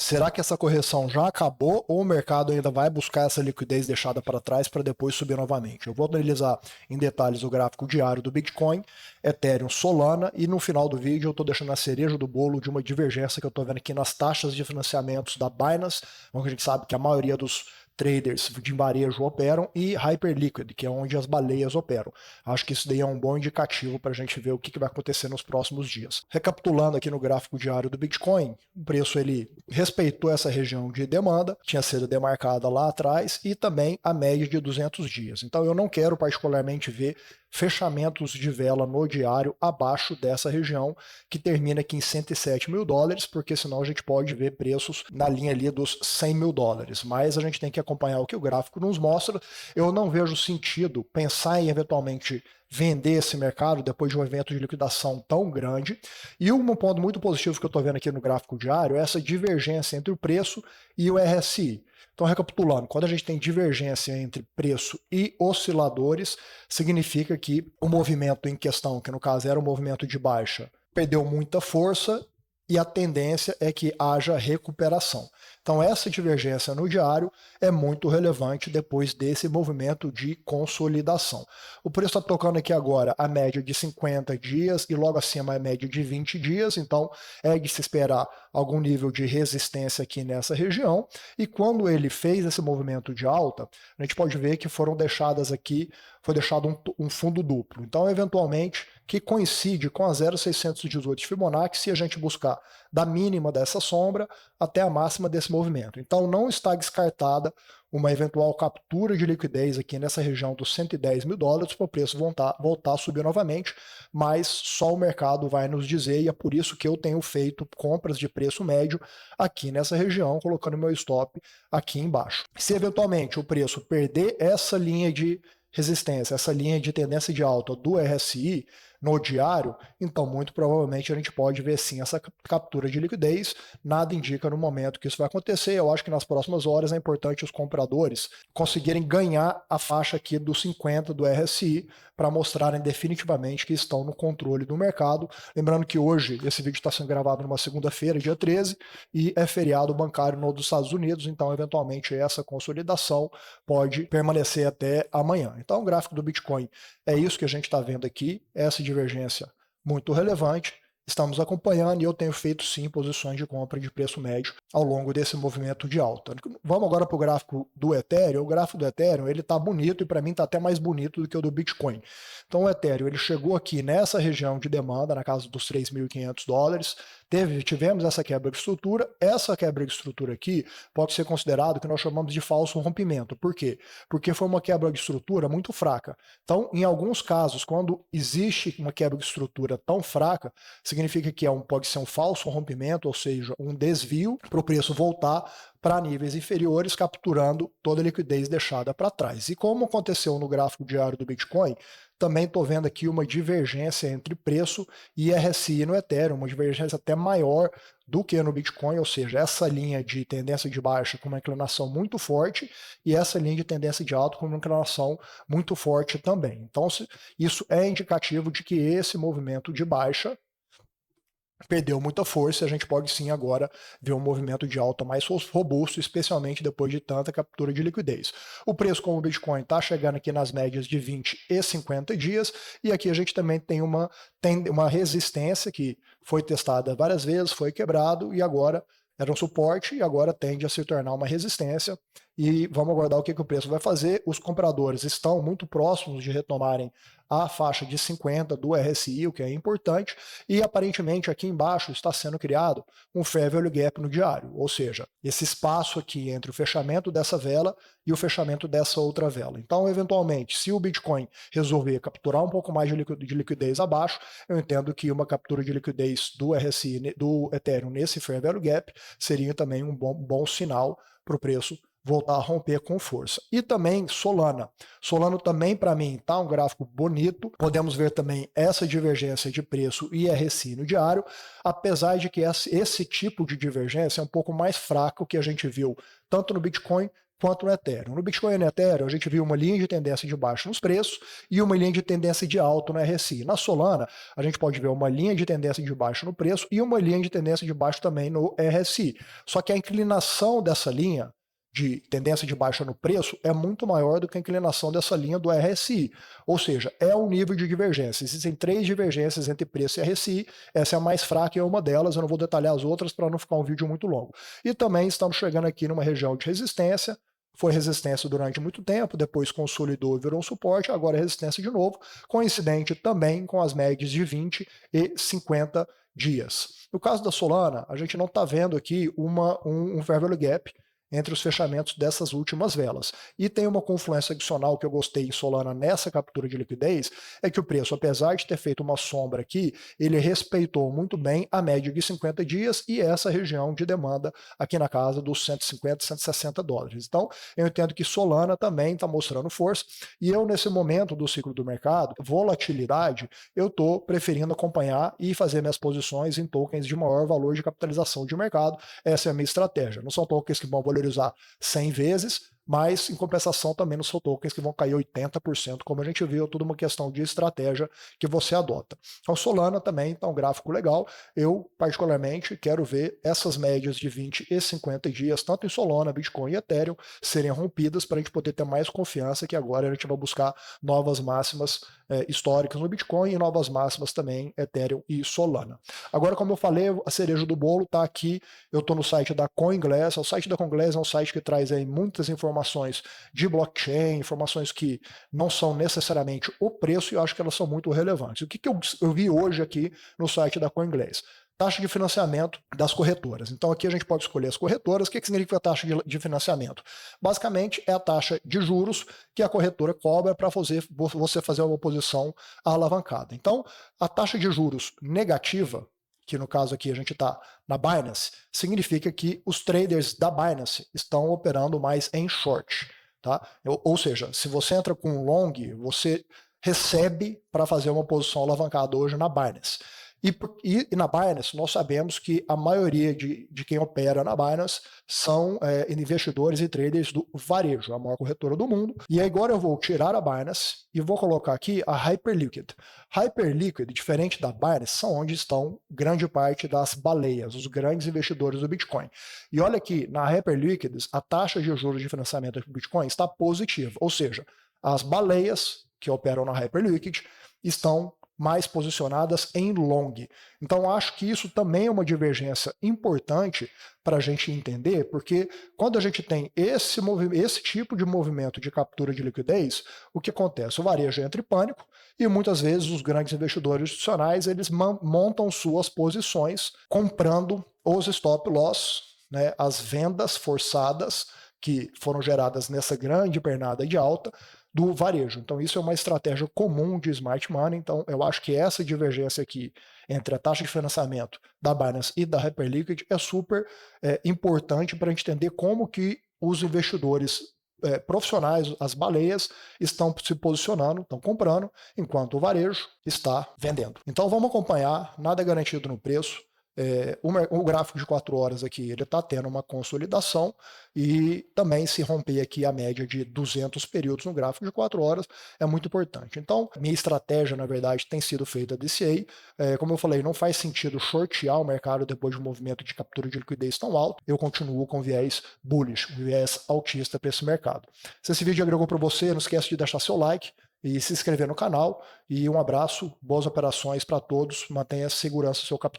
Será que essa correção já acabou ou o mercado ainda vai buscar essa liquidez deixada para trás para depois subir novamente? Eu vou analisar em detalhes o gráfico diário do Bitcoin, Ethereum, Solana e no final do vídeo eu estou deixando a cereja do bolo de uma divergência que eu estou vendo aqui nas taxas de financiamentos da Binance, onde a gente sabe que a maioria dos traders de varejo operam, e Hyperliquid, que é onde as baleias operam. Acho que isso daí é um bom indicativo para a gente ver o que vai acontecer nos próximos dias. Recapitulando aqui no gráfico diário do Bitcoin, o preço ele respeitou essa região de demanda, tinha sido demarcada lá atrás, e também a média de 200 dias. Então eu não quero particularmente ver fechamentos de vela no diário abaixo dessa região, que termina aqui em 107 mil dólares, porque senão a gente pode ver preços na linha ali dos 100 mil dólares. Mas a gente tem que acompanhar o que o gráfico nos mostra. Eu não vejo sentido pensar em eventualmente vender esse mercado depois de um evento de liquidação tão grande. E um ponto muito positivo que eu estou vendo aqui no gráfico diário é essa divergência entre o preço e o RSI. Então, recapitulando, quando a gente tem divergência entre preço e osciladores, significa que o movimento em questão, que no caso era um movimento de baixa, perdeu muita força e a tendência é que haja recuperação. Então essa divergência no diário é muito relevante depois desse movimento de consolidação. O preço está tocando aqui agora a média de 50 dias e logo acima a média de 20 dias, então é de se esperar algum nível de resistência aqui nessa região, e quando ele fez esse movimento de alta, a gente pode ver que foram deixadas aqui, foi deixado um fundo duplo. Então, eventualmente, que coincide com a 0,618 de Fibonacci, se a gente buscar da mínima dessa sombra até a máxima desse movimento. Então, não está descartada uma eventual captura de liquidez aqui nessa região dos 110 mil dólares para o preço voltar a subir novamente, mas só o mercado vai nos dizer, e é por isso que eu tenho feito compras de preço médio aqui nessa região, colocando meu stop aqui embaixo. Se eventualmente o preço perder essa linha de resistência, essa linha de tendência de alta do RSI no diário, então muito provavelmente a gente pode ver sim essa captura de liquidez. Nada indica no momento que isso vai acontecer. Eu acho que nas próximas horas é importante os compradores conseguirem ganhar a faixa aqui dos 50 do RSI para mostrarem definitivamente que estão no controle do mercado. Lembrando que hoje esse vídeo está sendo gravado numa segunda-feira, dia 13, e é feriado bancário no dos Estados Unidos, então eventualmente essa consolidação pode permanecer até amanhã. Então o gráfico do Bitcoin é isso que a gente está vendo aqui, essa divergência muito relevante. Estamos acompanhando e eu tenho feito sim posições de compra de preço médio ao longo desse movimento de alta. Vamos agora para o gráfico do Ethereum. O gráfico do Ethereum ele está bonito e para mim está até mais bonito do que o do Bitcoin. Então o Ethereum ele chegou aqui nessa região de demanda, na casa dos 3.500 dólares. Tivemos essa quebra de estrutura. Essa quebra de estrutura aqui pode ser considerado o que nós chamamos de falso rompimento. Por quê? Porque foi uma quebra de estrutura muito fraca. Então, em alguns casos, quando existe uma quebra de estrutura tão fraca, significa que pode ser um falso rompimento, ou seja, um desvio para o preço voltar para níveis inferiores, capturando toda a liquidez deixada para trás. E como aconteceu no gráfico diário do Bitcoin, também estou vendo aqui uma divergência entre preço e RSI no Ethereum, uma divergência até maior do que no Bitcoin, ou seja, essa linha de tendência de baixa com uma inclinação muito forte e essa linha de tendência de alta com uma inclinação muito forte também. Então, isso é indicativo de que esse movimento de baixa perdeu muita força e a gente pode sim agora ver um movimento de alta mais robusto, especialmente depois de tanta captura de liquidez. O preço como o Bitcoin está chegando aqui nas médias de 20 e 50 dias, e aqui a gente também tem uma resistência que foi testada várias vezes, foi quebrado e agora era um suporte e agora tende a se tornar uma resistência. E vamos aguardar o que o preço vai fazer. Os compradores estão muito próximos de retomarem a faixa de 50 do RSI, o que é importante, e aparentemente aqui embaixo está sendo criado um Fair Value Gap no diário, ou seja, esse espaço aqui entre o fechamento dessa vela e o fechamento dessa outra vela. Então, eventualmente, se o Bitcoin resolver capturar um pouco mais de liquidez abaixo, eu entendo que uma captura de liquidez do RSI, do Ethereum nesse Fair Value Gap seria também um bom sinal para o preço voltar a romper com força. E também Solana. Solana também, para mim, está um gráfico bonito. Podemos ver também essa divergência de preço e RSI no diário, apesar de que esse tipo de divergência é um pouco mais fraco que a gente viu tanto no Bitcoin quanto no Ethereum. No Bitcoin e no Ethereum, a gente viu uma linha de tendência de baixo nos preços e uma linha de tendência de alto no RSI. Na Solana, a gente pode ver uma linha de tendência de baixo no preço e uma linha de tendência de baixo também no RSI. Só que a inclinação dessa linha de tendência de baixa no preço é muito maior do que a inclinação dessa linha do RSI, ou seja, é um nível de divergência. Existem 3 divergências entre preço e RSI, essa é a mais fraca e é uma delas, eu não vou detalhar as outras para não ficar um vídeo muito longo. E também estamos chegando aqui numa região de resistência, foi resistência durante muito tempo, depois consolidou e virou um suporte, agora é resistência de novo, coincidente também com as médias de 20 e 50 dias. No caso da Solana, a gente não está vendo aqui um fair value gap entre os fechamentos dessas últimas velas. E tem uma confluência adicional que eu gostei em Solana nessa captura de liquidez, é que o preço, apesar de ter feito uma sombra aqui, ele respeitou muito bem a média de 50 dias e essa região de demanda aqui na casa dos 150, 160 dólares. Então, eu entendo que Solana também está mostrando força e eu, nesse momento do ciclo do mercado, volatilidade, eu estou preferindo acompanhar e fazer minhas posições em tokens de maior valor de capitalização de mercado. Essa é a minha estratégia. Não são tokens que vão valorizar 100 vezes, mas em compensação também não são tokens que vão cair 80%, como a gente viu, tudo uma questão de estratégia que você adota. Então Solana também está um gráfico legal, eu particularmente quero ver essas médias de 20 e 50 dias, tanto em Solana, Bitcoin e Ethereum, serem rompidas para a gente poder ter mais confiança que agora a gente vai buscar novas máximas históricas no Bitcoin e novas máximas também Ethereum e Solana. Agora, como eu falei, a cereja do bolo está aqui, eu estou no site da CoinGlass, o site da CoinGlass é um site que traz aí muitas informações de blockchain, informações que não são necessariamente o preço e eu acho que elas são muito relevantes. O que eu vi hoje aqui no site da CoinGlass? Taxa de financiamento das corretoras. Então aqui a gente pode escolher as corretoras. O que significa a taxa de financiamento? Basicamente é a taxa de juros que a corretora cobra para você fazer uma posição alavancada. Então a taxa de juros negativa, que no caso aqui a gente está na Binance, significa que os traders da Binance estão operando mais em short. Tá? Ou seja, se você entra com long, você recebe para fazer uma posição alavancada hoje na Binance. E na Binance, nós sabemos que a maioria de quem opera na Binance são investidores e traders do varejo, a maior corretora do mundo. E agora eu vou tirar a Binance e vou colocar aqui a Hyperliquid. Hyperliquid, diferente da Binance, são onde estão grande parte das baleias, os grandes investidores do Bitcoin. E olha aqui, na Hyperliquid, a taxa de juros de financiamento do Bitcoin está positiva, ou seja, as baleias que operam na Hyperliquid estão mais posicionadas em long. Então, acho que isso também é uma divergência importante para a gente entender, porque quando a gente tem esse tipo de movimento de captura de liquidez, o que acontece? O varejo entra em pânico e muitas vezes os grandes investidores institucionais eles montam suas posições comprando os stop loss, né, as vendas forçadas que foram geradas nessa grande pernada de alta, do varejo. Então isso é uma estratégia comum de smart money, então eu acho que essa divergência aqui entre a taxa de financiamento da Binance e da Hyperliquid é super importante para a gente entender como que os investidores profissionais, as baleias, estão se posicionando, estão comprando, enquanto o varejo está vendendo. Então vamos acompanhar, nada é garantido no preço. O gráfico de 4 horas aqui, ele está tendo uma consolidação e também se romper aqui a média de 200 períodos no gráfico de 4 horas é muito importante. Então, minha estratégia, na verdade, tem sido feita DCA. Como eu falei, não faz sentido shortear o mercado depois de um movimento de captura de liquidez tão alto. Eu continuo com viés bullish, viés altista para esse mercado. Se esse vídeo agregou para você, não esqueça de deixar seu like e se inscrever no canal. E um abraço, boas operações para todos, mantenha a segurança do seu capital.